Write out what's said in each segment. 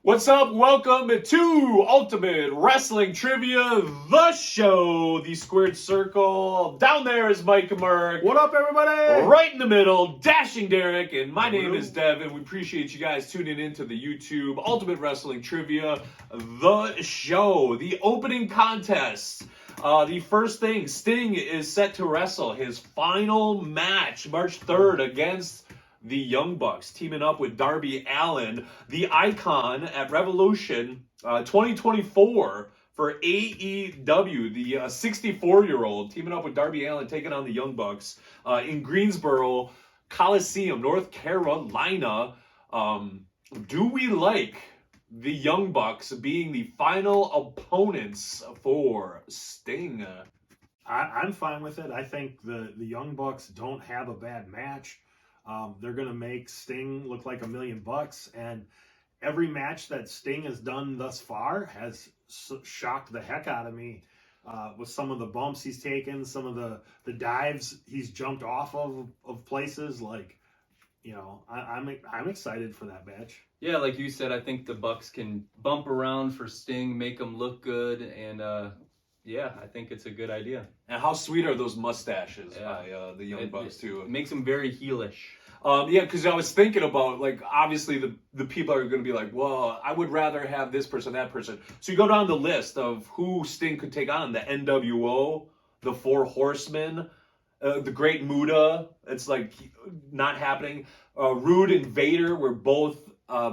What's up? Welcome to Ultimate Wrestling Trivia, the show, the squared circle. Down there is Mike and Merc. What up, everybody? Right in the middle, Dashing Derek, and my name is Devon. We appreciate you guys tuning into the YouTube Ultimate Wrestling Trivia, the show, the opening contest. The first thing, Sting is set to wrestle his final match, March 3rd, against the Young Bucks, teaming up with Darby Allin, the Icon at Revolution 2024 for AEW. The 64-year-old teaming up with Darby Allin, taking on the Young Bucks in Greensboro Coliseum, North Carolina. Do we like the Young Bucks being the final opponents for Sting? I'm fine with it. I think the Young Bucks don't have a bad match. They're going to make Sting look like $1 million, and every match that Sting has done thus far has shocked the heck out of me with some of the bumps he's taken, some of the dives he's jumped off of places. Like, you know, I'm excited for that match. Yeah, like you said, I think the Bucks can bump around for Sting, make him look good, and yeah, I think it's a good idea. And how sweet are those mustaches by the Young Bucks, too? It makes him very heelish. Yeah, because I was thinking about, like, obviously the people are going to be like, well, I would rather have this person, that person. So you go down the list of who Sting could take on: the NWO, the Four Horsemen, the Great Muta. It's like not happening. Rude and Vader were both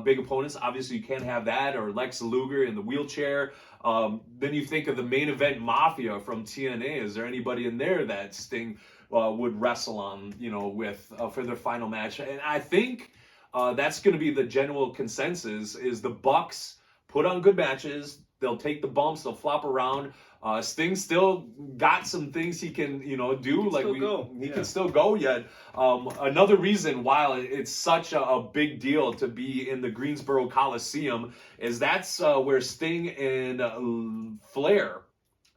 big opponents. Obviously, you can't have that. Or Lex Luger in the wheelchair. Then you think of the Main Event Mafia from TNA. Is there anybody in there that Sting would wrestle on, you know, with for their final match? And I think that's going to be the general consensus: is the Bucks put on good matches. They'll take the bumps. They'll flop around. Sting still got some things he can, you know, do. He can still go yet. Another reason why it's such a big deal to be in the Greensboro Coliseum is that's where Sting and Flair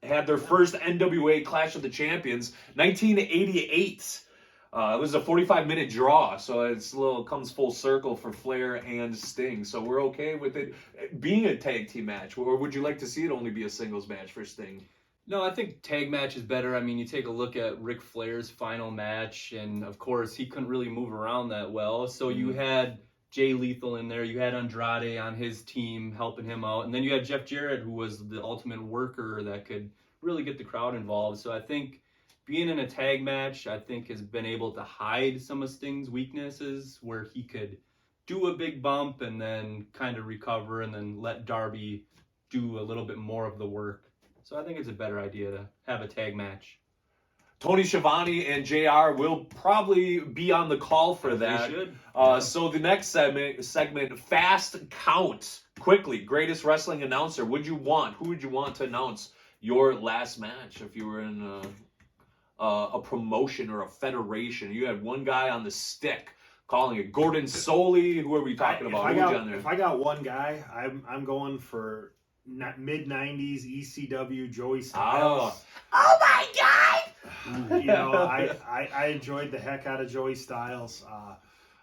had their first NWA Clash of the Champions, 1988. It was a 45-minute draw, so it's comes full circle for Flair and Sting. So we're okay with it being a tag team match, or would you like to see it only be a singles match for Sting? No, I think tag match is better. I mean, you take a look at Ric Flair's final match, and of course, he couldn't really move around that well. So you had Jay Lethal in there, you had Andrade on his team helping him out, and then you had Jeff Jarrett, who was the ultimate worker that could really get the crowd involved. So I think being in a tag match, I think, has been able to hide some of Sting's weaknesses, where he could do a big bump and then kind of recover and then let Darby do a little bit more of the work. So I think it's a better idea to have a tag match. Tony Schiavone and JR will probably be on the call for that. They should. So the next segment, Fast Count. Quickly, greatest wrestling announcer. Who would you want to announce your last match if you were in a promotion or a federation? You had one guy on the stick calling it. Gordon Soley. Who are we talking about? If I got one guy, I'm going for mid-90s ECW Joey Styles. Oh my God! You know, I enjoyed the heck out of Joey Styles.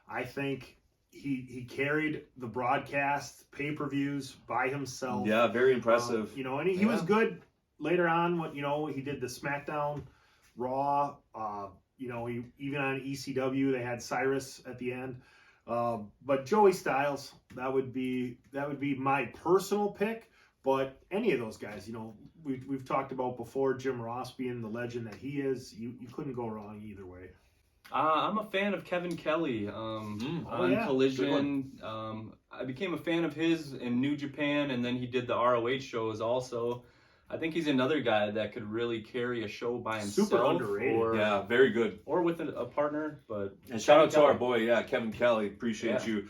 I think he carried the broadcast pay-per-views by himself. Yeah, very impressive. You know, and he was good later on. When, you know, he did the SmackDown, Raw. You know, even on ECW they had Cyrus at the end. But Joey Styles, that would be my personal pick. But any of those guys, you know, we've talked about before, Jim Ross being the legend that he is. You couldn't go wrong either way. I'm a fan of Kevin Kelly on Collision. I became a fan of his in New Japan, and then he did the ROH shows also. I think he's another guy that could really carry a show by himself. Super underrated. Yeah, very good. Or with a partner. And shout out to our boy, Kevin Kelly. Appreciate you.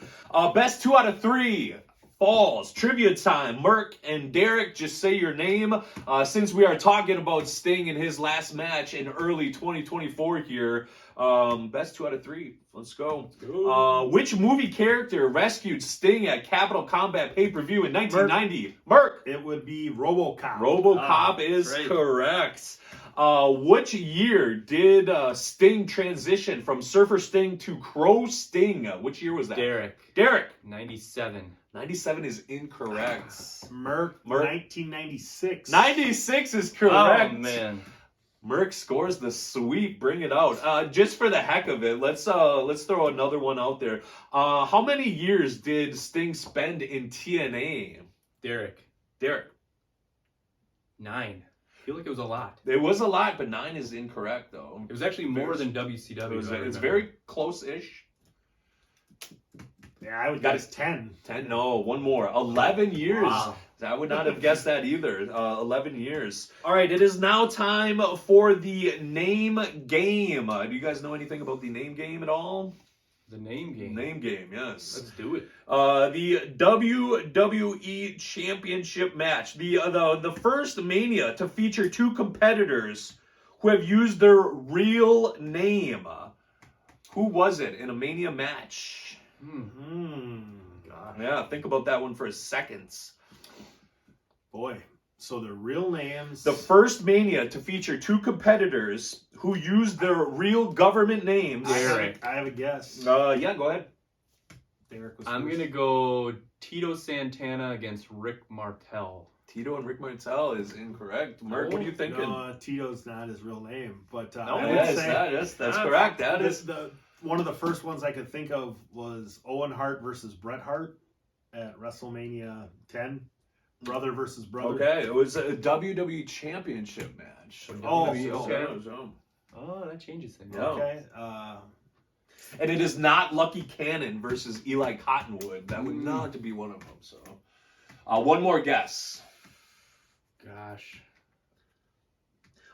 Best 2 out of 3 falls. Trivia time. Merc and Derek, just say your name. Since we are talking about Sting in his last match in early 2024 here, best 2 out of 3. Let's go. Which movie character rescued Sting at Capital Combat pay-per-view in 1990? Merc. It would be RoboCop. RoboCop is correct. Which year did Sting transition from Surfer Sting to Crow Sting? Which year was that? Derek. 97. 97 is incorrect. Merc. 1996. 96 is correct. Oh, man. Merc scores the sweep. Bring it out. Just for the heck of it, let's throw another one out there. How many years did Sting spend in TNA? Derek. 9. I feel like it was a lot. It was a lot, but 9 is incorrect though. It was actually more than WCW. It's very close-ish. Yeah, I would guess 10. 10, no, one more. 11 years. Wow. I would not have guessed that either. 11 years. All right, it is now time for the name game. Do you guys know anything about the name game at all? The name game. Name game, yes. Let's do it. The WWE Championship match. The first Mania to feature 2 competitors who have used their real name. Who was it in a Mania match? Gosh. Yeah, think about that one for a second. Boy. So their real names. The first Mania to feature 2 competitors who used their real government names. Derek. I have a guess. Yeah, go ahead. Derek was I'm first. going to go Tito Santana against Rick Martel. Tito and Rick Martel is incorrect. Merc, what are you thinking? No, Tito's not his real name, but No, I would yes, say that's correct. That is. One of the first ones I could think of was Owen Hart versus Bret Hart at WrestleMania 10. Brother versus brother. Okay, it was a WWE Championship match. Oh, WWE, okay. Oh, that changes things. Yeah. Okay. And it is not Lucky Cannon versus Eli Cottonwood. That would not be one of them. So, one more guess. Gosh.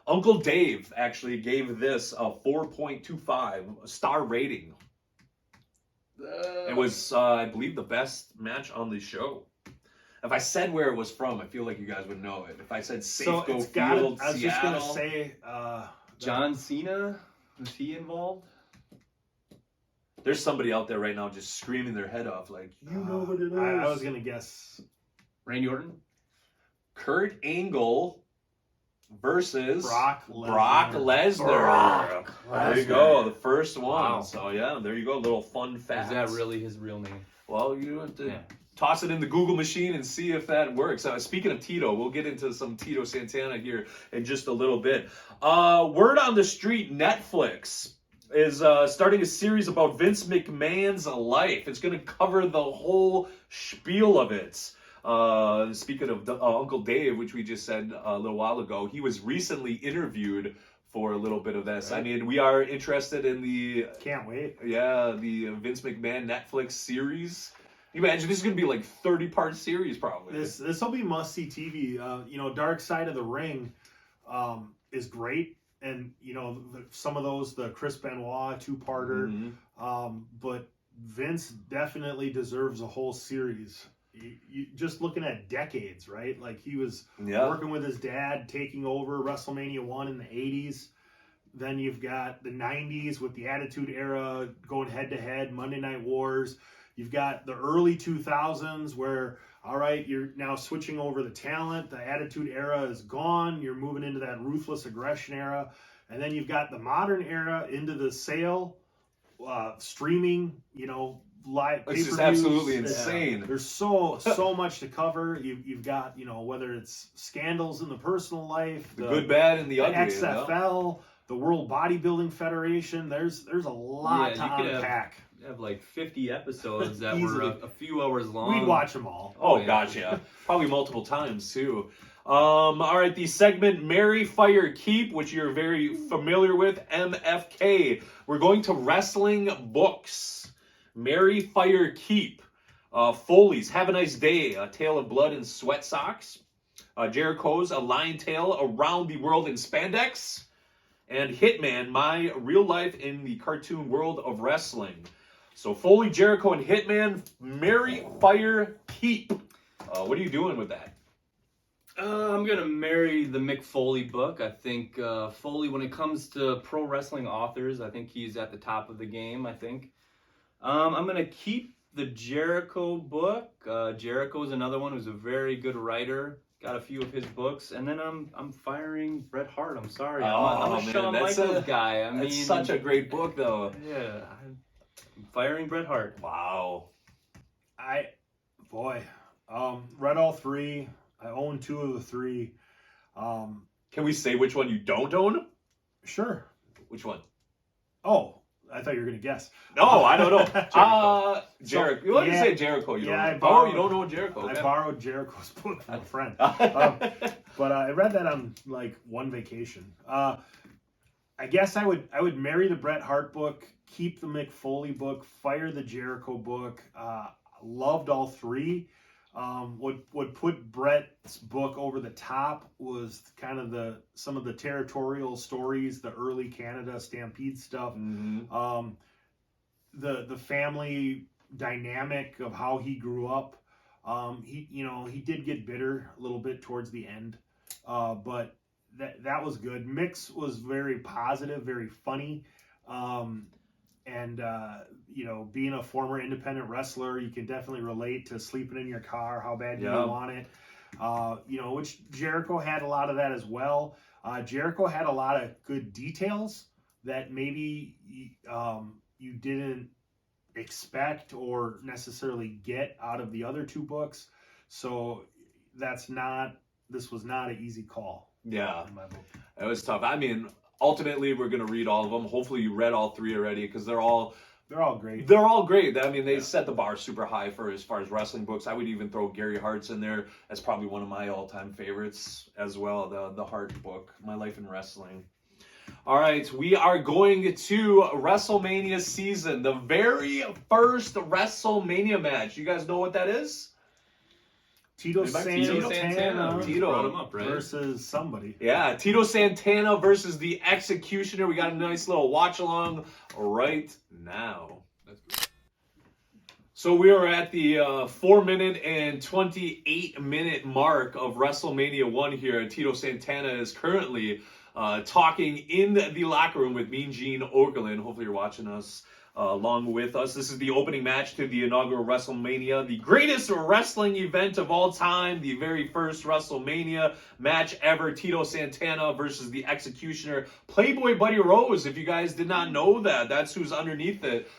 Uncle Dave actually gave this a 4.25 star rating. It was, I believe, the best match on the show. If I said where it was from, I feel like you guys would know it. If I said Safeco Field, I was Seattle. just gonna say, John Cena? Was he involved? There's somebody out there right now just screaming their head off like, you know what it is. I was gonna guess Randy Orton? Kurt Angle versus Brock Lesnar. There you go, the first one. Wow. So yeah, there you go, a little fun fact. Is that really his real name? Well, you have to toss it in the Google machine and see if that works. Speaking of Tito, we'll get into some Tito Santana here in just a little bit. Word on the street, Netflix is starting a series about Vince McMahon's life. It's going to cover the whole spiel of it. Speaking of Uncle Dave, which we just said a little while ago, he was recently interviewed for a little bit of this. Right. I mean, we are interested in the... Can't wait. Yeah, the Vince McMahon Netflix series. Can you imagine? This is going to be like 30-part series probably. This will be must-see TV. Dark Side of the Ring is great. And, some of those, the Chris Benoit 2-parter. But Vince definitely deserves a whole series. You just looking at decades, right? Like he was working with his dad, taking over WrestleMania 1 in the 80s. Then you've got the 90s with the Attitude Era going head-to-head, Monday Night Wars. You've got the early 2000s where, all right, you're now switching over the talent. The Attitude Era is gone. You're moving into that Ruthless Aggression era. And then you've got the modern era into the sale, streaming, live It's just pay-per-views. absolutely insane. There's so much to cover. You've got, whether it's scandals in the personal life, the good, bad, and the ugly. XFL, the World Bodybuilding Federation. There's a lot to unpack. Have like 50 episodes that were a few hours long. We'd watch them all. Oh, gosh, yeah. Probably multiple times, too. All right, the segment Marry, Fire, Keep, which you're very familiar with, MFK. We're going to wrestling books. Marry, Fire, Keep. Foley's Have a Nice Day, A Tale of Blood and Sweat Socks. Jericho's A Lion Tale Around the World in Spandex. And Hitman, My Real Life in the Cartoon World of Wrestling. So Foley, Jericho, and Hitman, Marry, Fire, Keep. What are you doing with that? I'm going to marry the Mick Foley book. I think Foley, when it comes to pro wrestling authors, I think he's at the top of the game, I think. I'm going to keep the Jericho book. Jericho's another one who's a very good writer. Got a few of his books. And then I'm firing Bret Hart. I'm sorry. I'm a Shawn Michaels guy. That's such a great book, though. Yeah. I'm firing Bret Hart. Wow. Boy, read all three. I own two of the three. Can we say which one you don't own? Sure. Which one? Oh, I thought you were going to guess. No, I don't know. Jericho. Jericho. So, You want to yeah, say Jericho? You yeah, don't I you don't know Jericho. I Okay. borrowed Jericho's book from a friend. But I read that on like one vacation. I guess I would marry the Bret Hart book, keep the Mick Foley book, fire the Jericho book. Loved all three. What put Bret's book over the top was kind of some of the territorial stories, the early Canada Stampede stuff, Mm-hmm. the family dynamic of how he grew up. He did get bitter a little bit towards the end, but that was good. Mix was very positive, very funny, and being a former independent wrestler, you can definitely relate to sleeping in your car, how bad do you want it. Which Jericho had a lot of that as well. Jericho had a lot of good details that maybe you didn't expect or necessarily get out of the other two books. So this was not an easy call. Yeah, In my book. it was tough. I mean, ultimately, we're gonna read all of them. Hopefully, you read all three already because they're all great. They're all great. I mean, they set the bar super high for as far as wrestling books. I would even throw Gary Hart's in there. That's probably one of my all-time favorites as well. The Hart book, My Life in Wrestling. All right, we are going to WrestleMania season, the very first WrestleMania match. You guys know what that is? Tito Santana. Santana Tito. Brought him up, right? versus somebody. Yeah, Tito Santana versus the Executioner. We got a nice little watch along right now. So we are at the 4-minute and 28-minute mark of WrestleMania 1 here. Tito Santana is currently talking in the locker room with Mean Gene Okerlund. Hopefully you're watching us along with us. This is the opening match to the inaugural WrestleMania, the greatest wrestling event of all time, the very first WrestleMania match ever. Tito Santana versus the Executioner. Playboy Buddy Rose, if you guys did not know that, that's who's underneath it.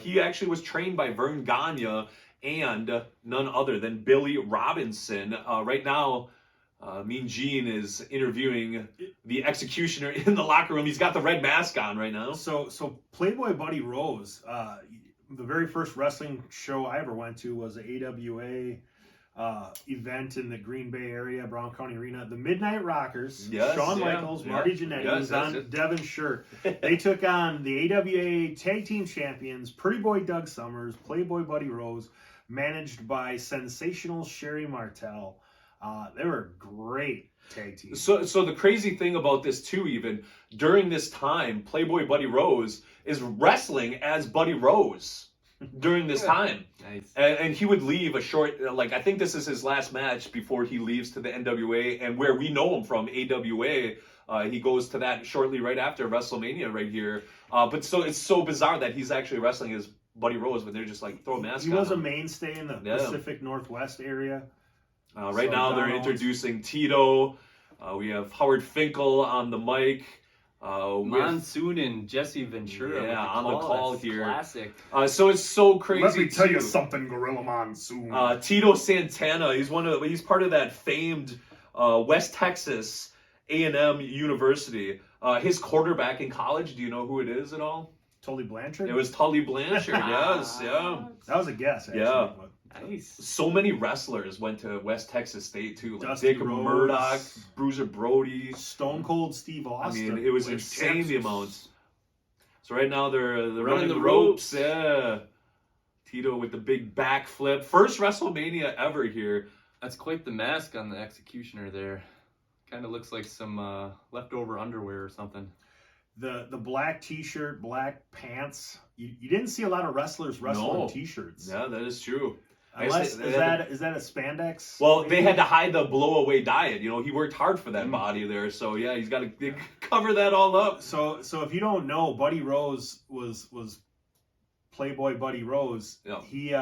He actually was trained by Vern Gagne and none other than Billy Robinson. Right now, Mean Gene is interviewing the Executioner in the locker room. He's got the red mask on right now. So Playboy Buddy Rose, the very first wrestling show I ever went to was the AWA event in the Green Bay area, Brown County Arena. The Midnight Rockers, Yes, Shawn yeah, Michaels, yeah. Marty Jannetty Yes, was on yes. Devon's shirt. They took on the AWA Tag Team Champions, Pretty Boy Doug Summers, Playboy Buddy Rose, managed by sensational Sherry Martel. They were great tag team. So the crazy thing about this too, even during this time, Playboy Buddy Rose is wrestling as Buddy Rose during this time. Nice. And he would leave a short, I think this is his last match before he leaves to the NWA, and where we know him from, AWA, he goes to that shortly right after WrestleMania right here. But so it's so bizarre that he's actually wrestling as Buddy Rose, but they're just like, throw a mask on He was a him. mainstay in the Pacific Northwest area. Right now they're introducing Tito. We have Howard Finkel on the mic. Monsoon and Jesse Ventura. Yeah, with on the call That's here. Classic. So it's so crazy. Let me tell you too. something, Gorilla Monsoon. Tito Santana. He's part of that famed West Texas A&M University. His quarterback in college. Do you know who it is at all? Tully Blanchard? It was Tully Blanchard. Yes, yeah. That was a guess, actually. Yeah. But Nice. So many wrestlers went to West Texas State too, like Dusty Dick Rhodes. Murdoch, Bruiser Brody. Stone Cold Steve I Austin. mean, it was West insane the Texas. amount. So right now they're running the the ropes. Yeah. Tito with the big backflip. First WrestleMania ever here. That's quite the mask on the Executioner there. Kind of looks like some leftover underwear or something. The black t-shirt, black pants. You didn't see a lot of wrestlers wrestling No. t-shirts. Yeah, that is true. Unless, They is had that a spandex? Well, maybe? they had to hide the blow-away diet. You know, he worked hard for that Mm. body there. So yeah, he's got to cover that all up. So if you don't know, Buddy Rose was Playboy Buddy Rose. Yeah. He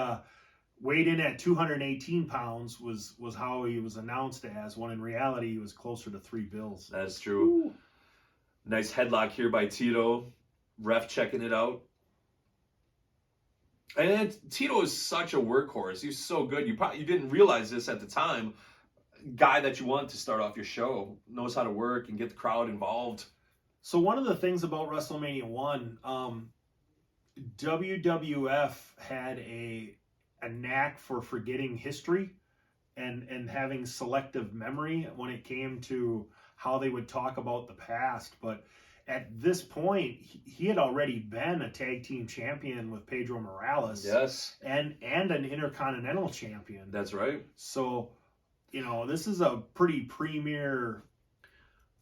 weighed in at 218 pounds was how he was announced as, when in reality he was closer to 3 bills. That's true. Ooh. Nice headlock here by Tito. Ref checking it out. And Tito is such a workhorse. He's so good. You didn't realize this at the time. Guy that you want to start off your show, knows how to work and get the crowd involved. So one of the things about WrestleMania 1, WWF had a knack for forgetting history and having selective memory when it came to how they would talk about the past. But at this point, he had already been a tag team champion with Pedro Morales. Yes. And an Intercontinental champion. That's right. So, this is a pretty premier.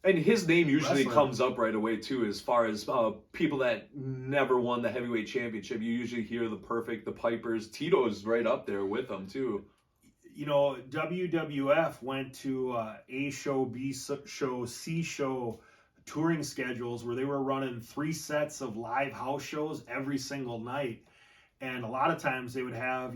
And his name usually wrestler. comes up right away, too, as far as people that never won the heavyweight championship. You usually hear the Perfect, the Pipers. Tito's right up there with them, too. WWF went to A show, B show, C show touring schedules where they were running 3 sets of live house shows every single night. And a lot of times they would have,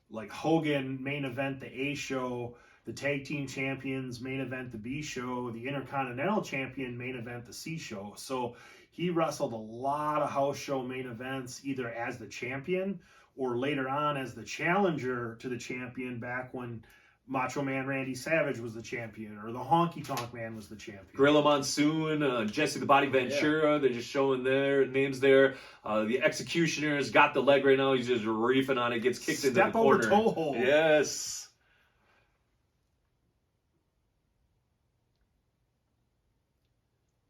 like Hogan main event the A show, the tag team champions main event the B show, the Intercontinental champion main event the C show. So he wrestled a lot of house show main events either as the champion or later on as the challenger to the champion back when Macho Man Randy Savage was the champion, or the Honky Tonk Man was the champion. Gorilla Monsoon, Jesse the Body Ventura, they're just showing their names there. The Executioner's got the leg right now. He's just reefing on it, gets kicked into the corner. Step over toe hold. Yes.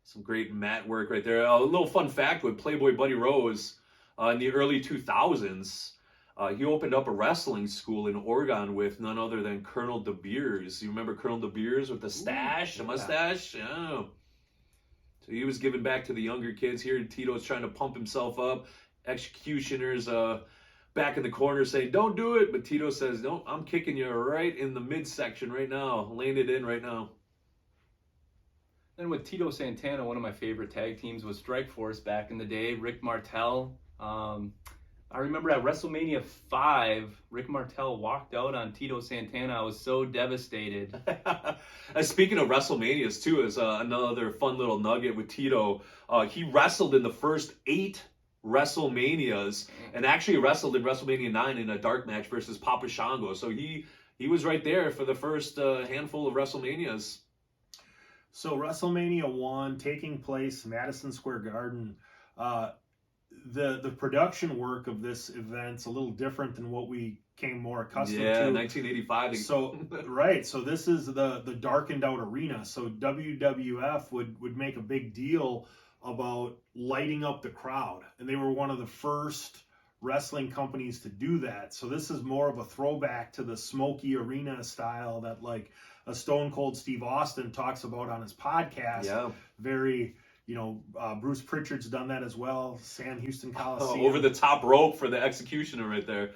Some great mat work right there. A little fun fact with Playboy Buddy Rose, in the early 2000s, he opened up a wrestling school in Oregon with none other than Colonel De Beers. You remember Colonel De Beers with the stash, the mustache? Yeah. So he was giving back to the younger kids here. Tito's trying to pump himself up. Executioner's back in the corner saying, don't do it. But Tito says, no, I'm kicking you right in the midsection right now. Laying it in right now. And with Tito Santana, one of my favorite tag teams was Strikeforce back in the day. Rick Martel. I remember at WrestleMania 5, Rick Martel walked out on Tito Santana. I was so devastated. Speaking of WrestleManias, too, is another fun little nugget with Tito. He wrestled in the first 8 WrestleManias and actually wrestled in WrestleMania 9 in a dark match versus Papa Shango. So he was right there for the first handful of WrestleManias. So WrestleMania 1 taking place Madison Square Garden. The production work of this event's a little different than what we came more accustomed to. Yeah, 1985. So right, so this is the darkened out arena. So WWF would make a big deal about lighting up the crowd, and they were one of the first wrestling companies to do that. So this is more of a throwback to the smoky arena style that like a Stone Cold Steve Austin talks about on his podcast. Yeah. Very. Bruce Pritchard's done that as well. Sam Houston Coliseum. Over the top rope for the Executioner right there.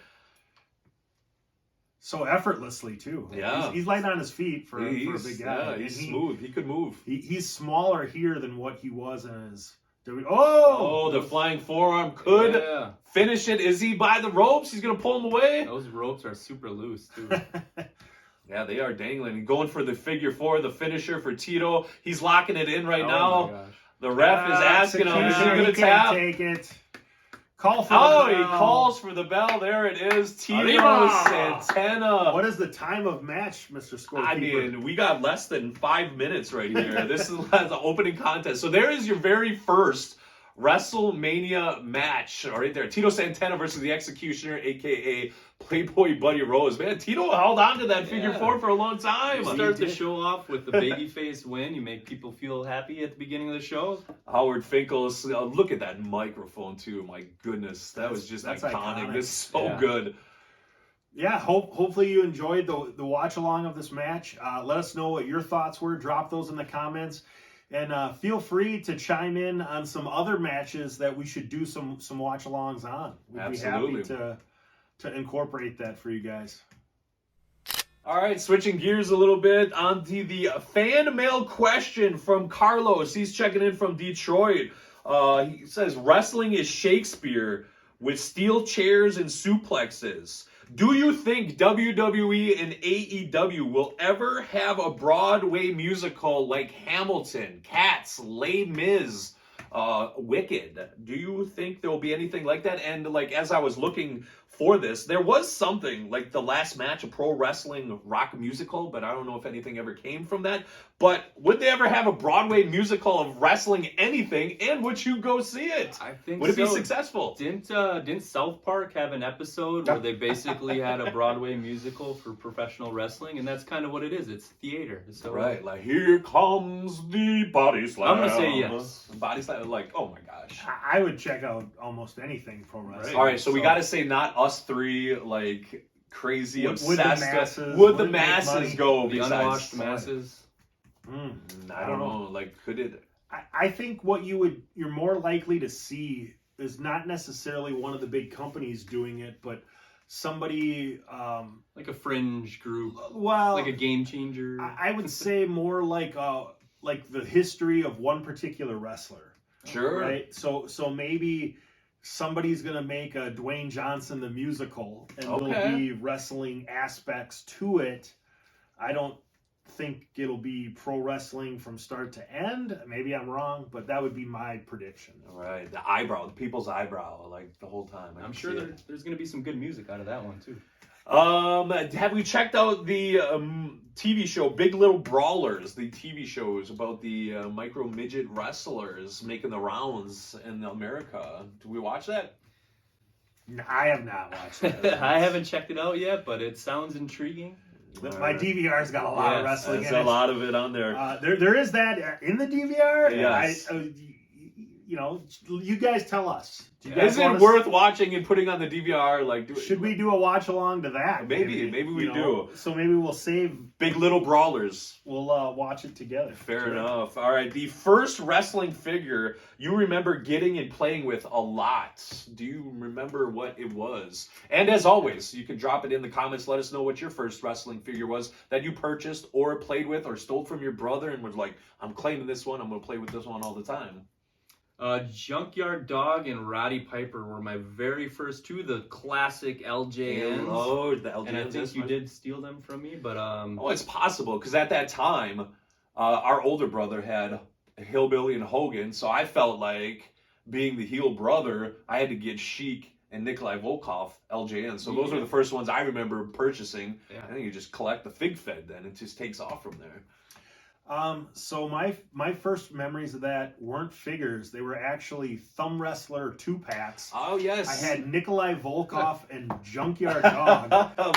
So effortlessly, too. Yeah. He's light on his feet for a big guy. Yeah, he's smooth. He could move. He's smaller here than what he was in his... Oh, the flying forearm could finish it. Is he by the ropes? He's going to pull him away? Those ropes are super loose, too. Yeah, they are dangling. Going for the figure 4, the finisher for Tito. He's locking it in right now. My gosh. The ref is asking him, is he going to tap? Take it. Call for the bell. He calls for the bell. There it is. Tito Santana. What is the time of match, Mr. Scorekeeper? I mean, we got less than 5 minutes right here. This is the opening contest. So there is your very first WrestleMania match right there. Tito Santana versus the Executioner, a.k.a. Playboy Buddy Rose. Man, Tito held on to that figure 4 for a long time. You start the show off with the babyface win. You make people feel happy at the beginning of the show. Howard Finkel's, look at that microphone too. My goodness, that was just iconic. This is so good. Yeah, hopefully you enjoyed the watch along of this match. Let us know what your thoughts were. Drop those in the comments. And feel free to chime in on some other matches that we should do some watch-alongs on. We'd be happy to incorporate that for you guys. All right, switching gears a little bit onto the fan mail question from Carlos. He's checking in from Detroit. He says, wrestling is Shakespeare with steel chairs and suplexes. Do you think WWE and AEW will ever have a Broadway musical like Hamilton, Cats, Les Mis, Wicked. Do you think there will be anything like that? And like as I was looking for this, there was something like the last match, a pro wrestling rock musical, but I don't know if anything ever came from that. But would they ever have a Broadway musical of wrestling anything, and would you go see it? I think Would it be so. successful? Didn't South Park have an episode where they basically had a Broadway musical for professional wrestling, and that's kind of what it is. It's theater. So Right, like here comes the body slam. I'm gonna say yes. Body slam, like oh my gosh. I would check out almost anything pro wrestling. All right, so we got to say not us three like crazy Would the obsessed. masses- Would the would it make masses money? go? the besides- unwashed masses. I don't know. Like, could it? I think what you're more likely to see is not necessarily one of the big companies doing it, but somebody, Like a fringe group, well, like a game changer. I would say more like the history of one particular wrestler, Sure. right? So maybe somebody's gonna make a Dwayne Johnson the musical, and Okay. there'll be wrestling aspects to it. I don't think it'll be pro wrestling from start to end. Maybe I'm wrong, but that would be my prediction. All right, the people's eyebrow, like the whole time. I I'm can sure see it. there's going to be some good music out of that one too. Have we checked out the TV show Big Little Brawlers? The TV show is about the micro midget wrestlers making the rounds in America. Do we watch that? I have not watched that. I haven't checked it out yet, but it sounds intriguing. My DVR's got a lot of Yes, wrestling There's in a it. lot of it on there. There is that in the DVR. Yes. You guys tell us. Do you guys Is it wanna worth watching and putting on the DVR? Like, Should we do a watch along to that? Maybe we you know? do. So maybe we'll save. Big Little Brawlers. We'll watch it together. Fair enough. All right. The first wrestling figure you remember getting and playing with a lot. Do you remember what it was? And as always, you can drop it in the comments. Let us know what your first wrestling figure was that you purchased or played with or stole from your brother and was like, I'm claiming this one. I'm going to play with this one all the time. Junkyard Dog and Roddy Piper were my very first two, the classic LJNs. Oh, the LGNs. And I think you did steal them from me, but Oh, it's possible because at that time, our older brother had Hillbilly and Hogan, so I felt like being the heel brother, I had to get Sheik and Nikolai Volkov LJN. So those are the first ones I remember purchasing. Yeah. I think you just collect the fig fed, then it just takes off from there. So my first memories of that weren't figures; they were actually Thumb Wrestler 2-packs. Oh yes, I had Nikolai Volkov and Junkyard Dog.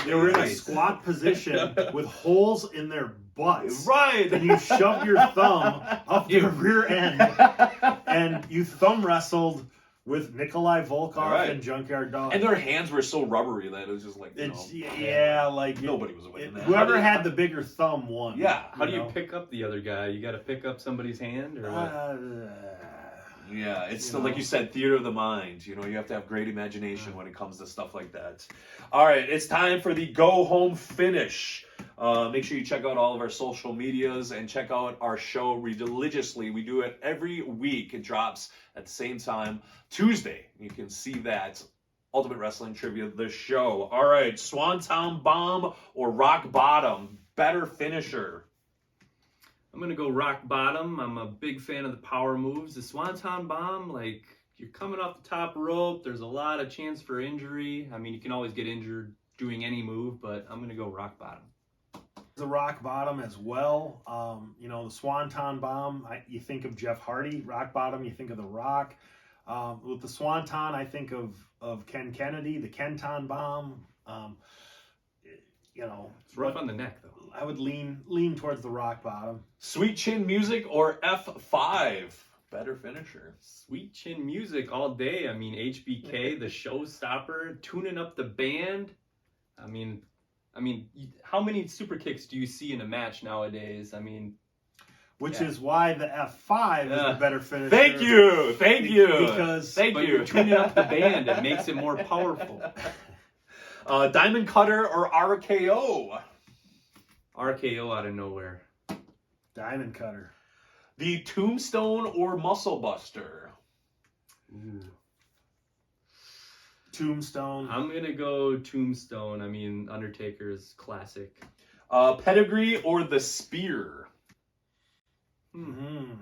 They were in a Nice. squat position with holes in their butts. Right. And you shoved your thumb up their rear end, and you thumb wrestled with Nikolai Volkov and Junkyard Dog. And their hands were so rubbery that it was just like, like nobody was winning that. Whoever had the bigger thumb won. Yeah. how do you pick up the other guy? You got to pick up somebody's hand, or what? Yeah, it's like you said, theater of the mind. You know, you have to have great imagination when it comes to stuff like that. All right, it's time for the go home finish. Make sure you check out all of our social medias and check out our show religiously. We do it every week. It drops at the same time, Tuesday. You can see that. Ultimate Wrestling Trivia, the show. All right, Swanton Bomb or Rock Bottom? Better finisher. I'm going to go Rock Bottom. I'm a big fan of the power moves. The Swanton Bomb, like, you're coming off the top rope. There's a lot of chance for injury. I mean, you can always get injured doing any move, but I'm going to go Rock Bottom. The Rock Bottom as well. The Swanton Bomb, you think of Jeff Hardy. Rock Bottom, you think of The Rock. With the Swanton, I think of Ken Kennedy, the Kenton Bomb. It's rough on the neck, though. I would lean towards the Rock Bottom. Sweet Chin Music or F5? Better finisher. Sweet Chin Music all day. I mean, HBK, the showstopper, tuning up the band. I mean, how many super kicks do you see in a match nowadays? I mean, which is why the F5 is the better finisher. Thank you. Because you're tuning up the band. It makes it more powerful. Diamond Cutter or RKO? RKO out of nowhere. Diamond Cutter. The Tombstone or Muscle Buster? Ooh. Tombstone. I'm going to go Tombstone. I mean, Undertaker's classic. Pedigree or the Spear? Mm-hmm.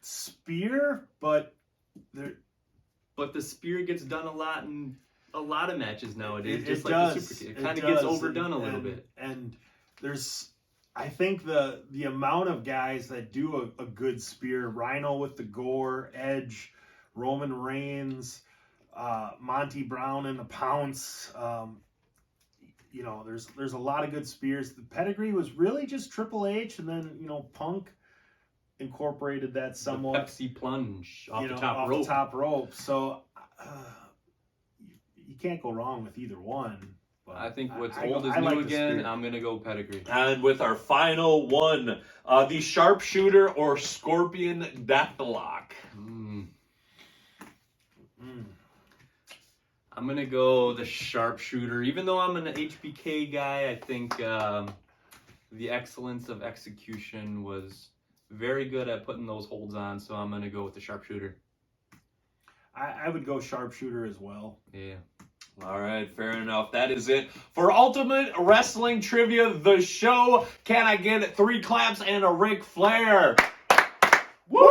spear, but there. But the spear gets done a lot in a lot of matches nowadays, It just like does. the super kick. It kind of does. gets overdone a little And- bit. And there's, I think the amount of guys that do a good spear, Rhino with the gore, Edge, Roman Reigns, Monty Brown in the pounce. You know, there's a lot of good spears. The pedigree was really just Triple H, and then Punk incorporated that somewhat. The Pepsi plunge off you the know, top off rope. the top rope. So you can't go wrong with either one. But I think what's I old is I new like the again. spear. I'm gonna go pedigree. And with our final one, the sharpshooter or scorpion deathlock. Mm. Mm. I'm gonna go the sharpshooter. Even though I'm an HBK guy, I think the excellence of execution was very good at putting those holds on. So I'm gonna go with the sharpshooter. I would go sharpshooter as well. Yeah. All right, fair enough. That is it for Ultimate Wrestling Trivia, the show. Can I get 3 claps and a Ric Flair? Woo!